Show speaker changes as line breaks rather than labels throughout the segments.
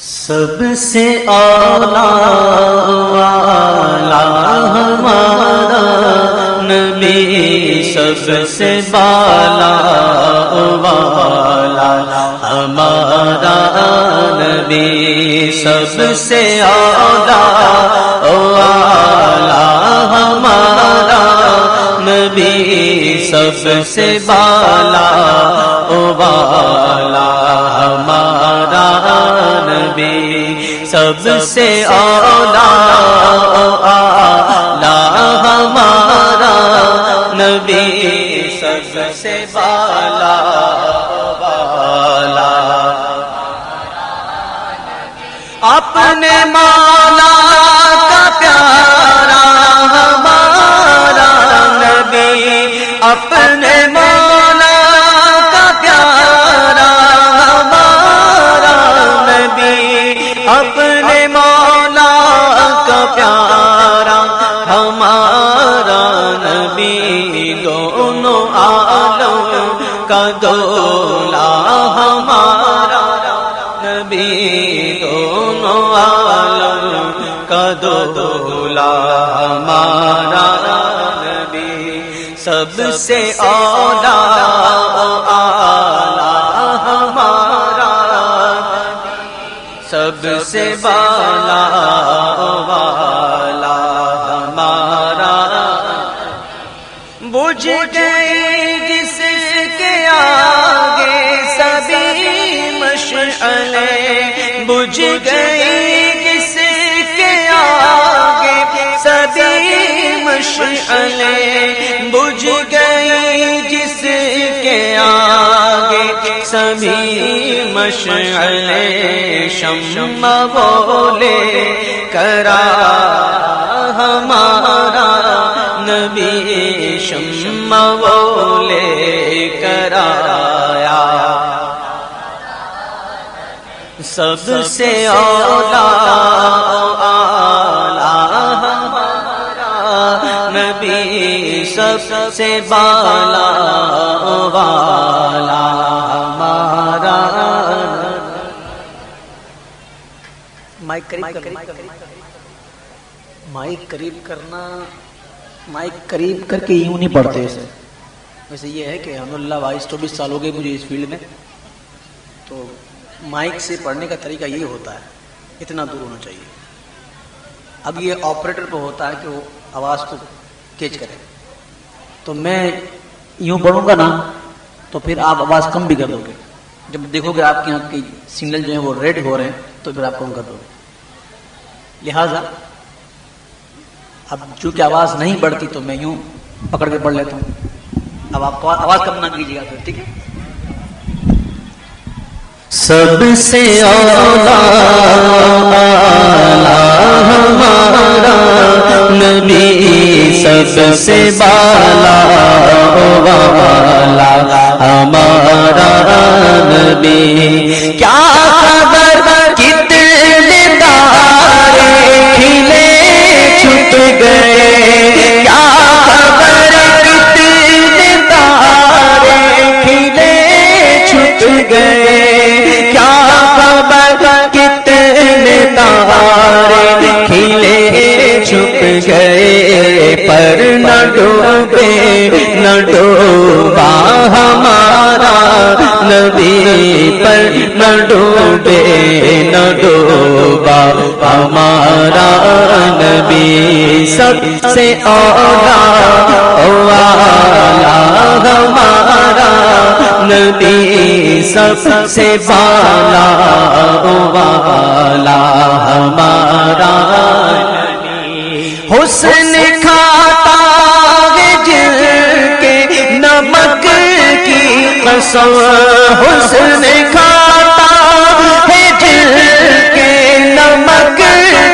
سب سے اعلیٰ والا ہمارا نبی، سب سے بالا والا ہمارا نبی، سب سے اعلیٰ والا ہمارا نبی، سب سے بالا والا ہمارا نبی، سب سے اعلیٰ ہمارا نبی، سب سے بالا والا اپنے مولا کا پیارا ہمارا نبی، اپنے مولا کا پیارا ہمارا نبی، اپنے مولا کا پیارا ہمارا نبی، دونوں عالم کا دولا ہمارا نبی، دونوں عالم کا دولا ہمارا نبی، سب سے اعلیٰ ہمارا نبی، سب سے بالا والا ہمارا، بجھ گئی جس کے آگے سبھی مشعلیں، بجھ گئی جس کے آگے سبھی مشعلیں، بجھ گئی جس کے آگے سبھی مشعلیں، شمع بولے کرا ہمارا نبی، شمع بولے کرایا، سب سے اعلیٰ ہمارا نبی، سب سے بالا والا ہمارا۔ مائک قریب کرنا، مائک قریب کر کے یوں نہیں پڑھتے اسے، ویسے یہ ہے کہ الحمدللہ 22-24 سال ہو گئے مجھے اس فیلڈ میں، تو مائک سے پڑھنے کا طریقہ یہ ہوتا ہے، اتنا دور ہونا چاہیے۔ اب یہ آپریٹر پہ ہوتا ہے کہ وہ آواز کو کیچ کرے، تو میں یوں پڑھوں گا نا تو پھر آپ آواز کم بھی کر دو گے، جب دیکھو گے آپ کے یہاں کی سگنل جو ہیں وہ ریڈ ہو رہے ہیں تو پھر آپ کم کر دو گے۔ لہٰذا اب چونکہ آواز نہیں بڑھتی تو میں یوں پکڑ کے پڑھ لیتا ہوں، اب آپ آواز کم نہ کیجیے گا پھر، ٹھیک ہے؟ سب سے اعلیٰ ہمارا نبی، سب سے بالا والا ہمارا نبی، کیا خبر کتنے تارے کھلے چھپ گئے، کیا خبر کتنے تارے کھلے چھپ گئے، کیا خبر کتنے تارے کھلے چھپ گئے، پر نہ ڈوبے نہ ڈوبا ہمارا نبی، پر نہ ڈوبے نہ ڈوبا ہمارا نبی، سب سے اعلیٰ والا ہمارا نبی، سب سے بالا والا ہمارا نبی، حسن کھاتا ہے جل کے نمک کی قسم، حسن کھاتا ہے جل کے نمک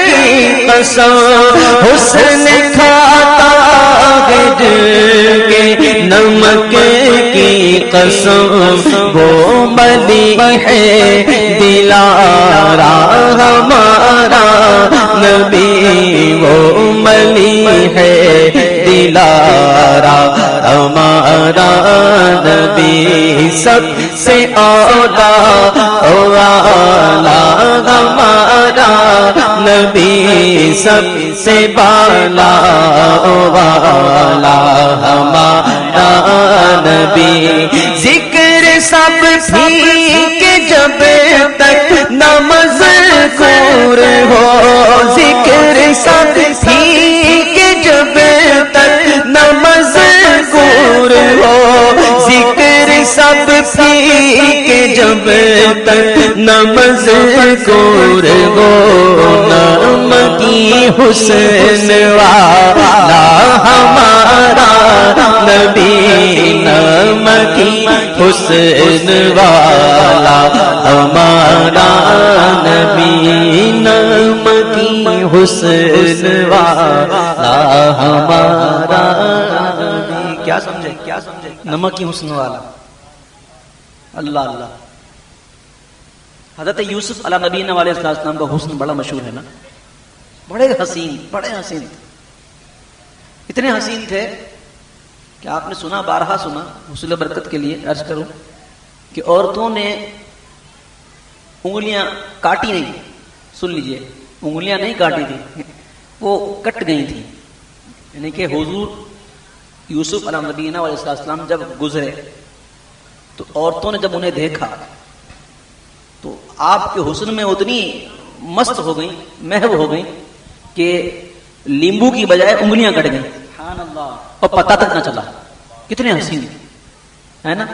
کی قسم، حسن کھاتا ہے جل کے نمک کی قسم، وہ ملی ہے دلارا ہمارا نبی، وہ ملی ہے دلارا ہمارا نبی، سب سے اولا والا ہمارا
سب سے بالا والا ہمارا نبی، ذکر سب ٹھیک جب تک نہ مذکور ہو، ذکر سب ٹھیک جب تک نہ مذکور ہو، ذکر سب ٹھیک جب تک نہ مذکور ہو، نام کی حسن والا ہمارا نبی، نام کی حسن والا ہمارا نبی، نام کی حسن والا ہمارا نبی۔
کیا سمجھے؟ کیا سمجھے؟ نمک کی حسن والا اللہ اللہ۔ حضرت یوسف علیہ نبینا علیہ السلام کا حسن بڑا مشہور ہے نا، بڑے حسین، بڑے حسین، اتنے حسین تھے کہ آپ نے سنا، بارہا سنا، حصول برکت کے لیے عرض کروں کہ عورتوں نے انگلیاں کاٹی نہیں، سن لیجئے، انگلیاں نہیں کاٹی تھی، وہ کٹ گئی تھی، یعنی کہ حضور یوسف علیہ نبینا علیہ السلام جب گزرے تو عورتوں نے جب انہیں دیکھا تو آپ کے حسن میں اتنی مست ہو گئیں، محو ہو گئیں کہ لیمبو کی بجائے انگلیاں کٹ گئیں، سبحان اللہ، اور پتہ تک نہ چلا، کتنے حسین ہے نا۔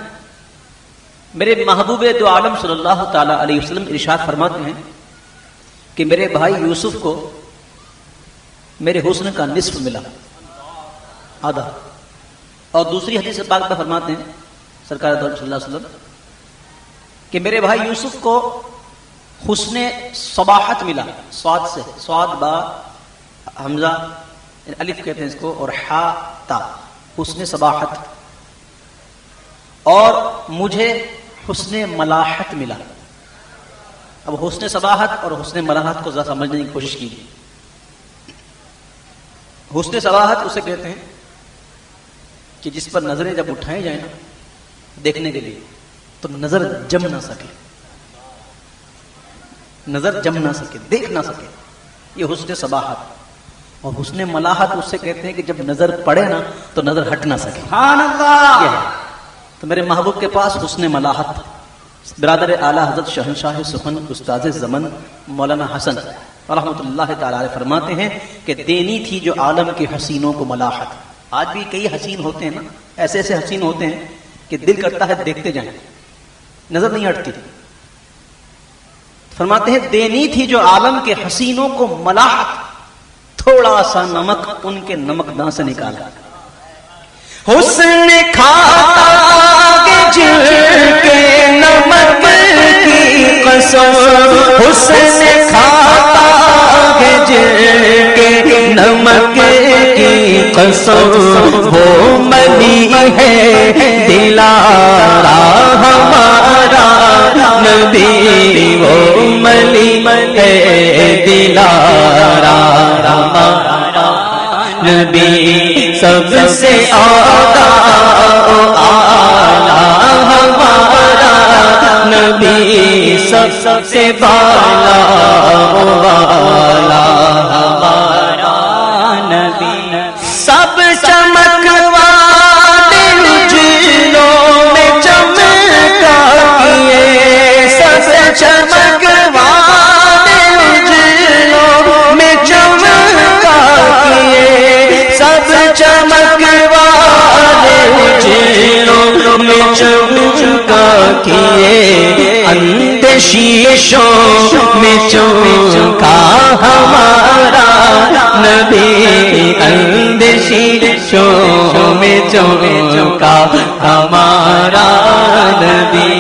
میرے محبوب دو عالم صلی اللہ تعالی علیہ وسلم ارشاد فرماتے ہیں کہ میرے بھائی یوسف کو میرے حسن کا نصف ملا، آدھا۔ اور دوسری حدیث پاک میں فرماتے ہیں سرکار دو عالم صلی اللہ علیہ وسلم کہ میرے بھائی یوسف کو حسن صباحت ملا، صاد سے، صاد با حمزہ الف کہتے ہیں اس کو، اور حا تا، حسن صباحت، اور مجھے حسن ملاحت ملا۔ اب حسن صباحت اور حسن ملاحت کو ذرا سمجھنے کی کوشش کیجیے۔ حسن صباحت اسے کہتے ہیں کہ جس پر نظریں جب اٹھائی جائیں نا دیکھنے کے لیے تو نظر جم نہ سکے، نظر جم نہ سکے، دیکھ نہ سکے، یہ حسن صباحت۔ اور حسن ملاحت اس سے کہتے ہیں کہ جب نظر پڑے نا تو نظر ہٹ نہ سکے، سبحان اللہ۔ یہ ہے تو میرے محبوب کے پاس حسن ملاحت۔ برادر اعلیٰ حضرت شہنشاہ سخن استاد زمن مولانا حسن رحمۃ اللہ تعالی علیہ فرماتے ہیں کہ دینی تھی جو عالم کے حسینوں کو ملاحت۔ آج بھی کئی حسین ہوتے ہیں نا، ایسے ایسے حسین ہوتے ہیں کہ دل کرتا ہے دیکھتے جائیں، نظر نہیں ہٹتی۔ فرماتے ہیں دینی تھی جو عالم کے حسینوں کو ملاحت، تھوڑا سا نمک ان کے نمک داں سے نکالا۔
حسن کھاتا جل کے نمک کی قسم، حسن کھاتا جل کے نمک کی قسم، وہ ملی ہے دلارا ہمارا نبی، وہ ملی ہے دلارا ہمارا نبی، سب سے آقا آلہ ہمارا نبی، سب سے بالا والا ہمارا نبی، سب چمک والے اجلوں میں چمکا کیے، سب چمک والے اجلوں میں چمکا کیے، سب چمک والے اجلوں میں چمکا کیے، اندیشوں میں چمکا ہمارا نبی، اندیشوں میں چمکا ہمارا نبی،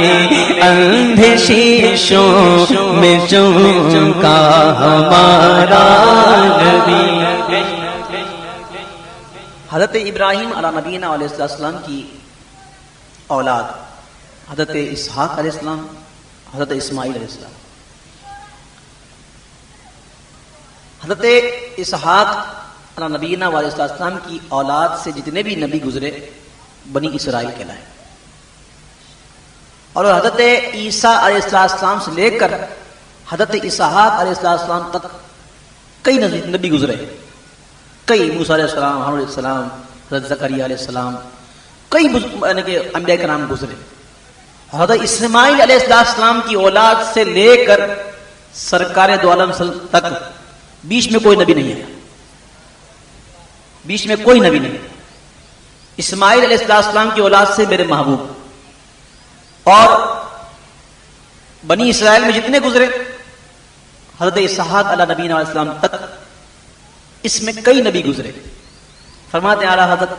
اندیشوں میں چمکا ہمارا نبی۔
حضرت ابراہیم علیہ نبینا علیہ السلام کی اولاد حضرت اسحاق علیہ السلام، حضرت اسماعیل علیہ السلام۔ حضرت اسحاق علیہ نبینا علیہ السلام کی اولاد سے جتنے بھی نبی گزرے بنی اسرائیل کہلائے، اور حضرت عیسیٰ علیہ السلام سے لے کر حضرت اسحاق علیہ السلام تک کئی نبی گزرے، کئی موسیٰ علیہ السلام، ہارون علیہ السلام، حضرت زکریا علیہ السلام، کئی یعنی کہ انبیاء کرام گزرے. حضرت اسماعیل علیہ السلام کی اولاد سے لے کر سرکار دو عالم تک بیچ میں کوئی نبی نہیں ہے، بیچ میں کوئی نبی نہیں. اسماعیل علیہ السلام کی اولاد سے میرے محبوب، اور بنی اسرائیل میں جتنے گزرے حضرت اسحاق علیہ نبینا علیہ السلام تک، اس میں کئی نبی گزرے. فرماتے ہیں اعلیٰ حضرت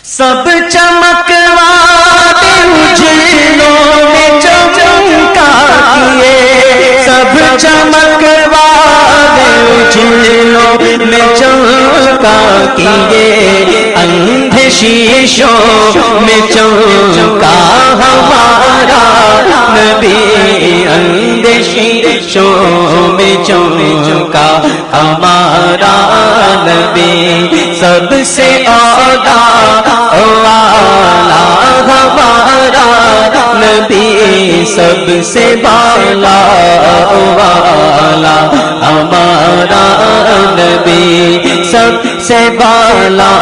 سب چمکواتے اجلوں میں چمکا کیے، سب چمکواتے اجلوں میں چمکا کیے، اندھے شیشوں میں چمکا ہمارا نبی، اندھے شیشوں میں چمکا ہمارا نبی، سب سے اولا والا ہمارا نبی، سب سے بالا والا ہمارا نبی، سب سے بالا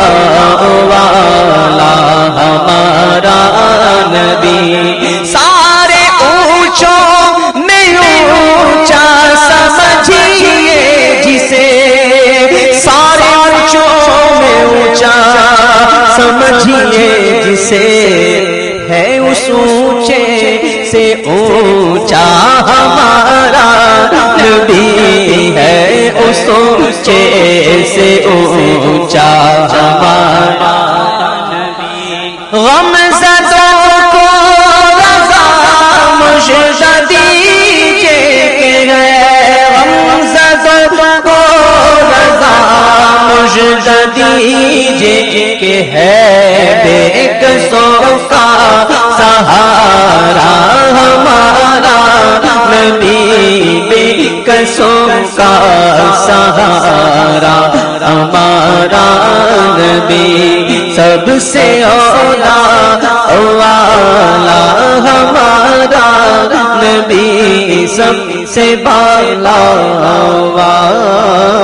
والا ہمارا نبی. سارے اونچوں میں اونچا سمجھیے جسے، سارے اونچوں میں اونچا سمجھیے جسے، ہے اس اونچے سے اونچا ہمارا نبی، ہے اس اونچے سے اونچا ہمارا نبی. غمزدوں کو رضا مجھ دیجے کہ ہے، غمزدوں کو رضا مجھ دیجے کہ ہے، بے کسوں کا سہارا ہمارا نبی، بے کسوں کا سہارا ہمارا نبی، سب سے اولا والا ہمارا نبی، سب سے بالا والا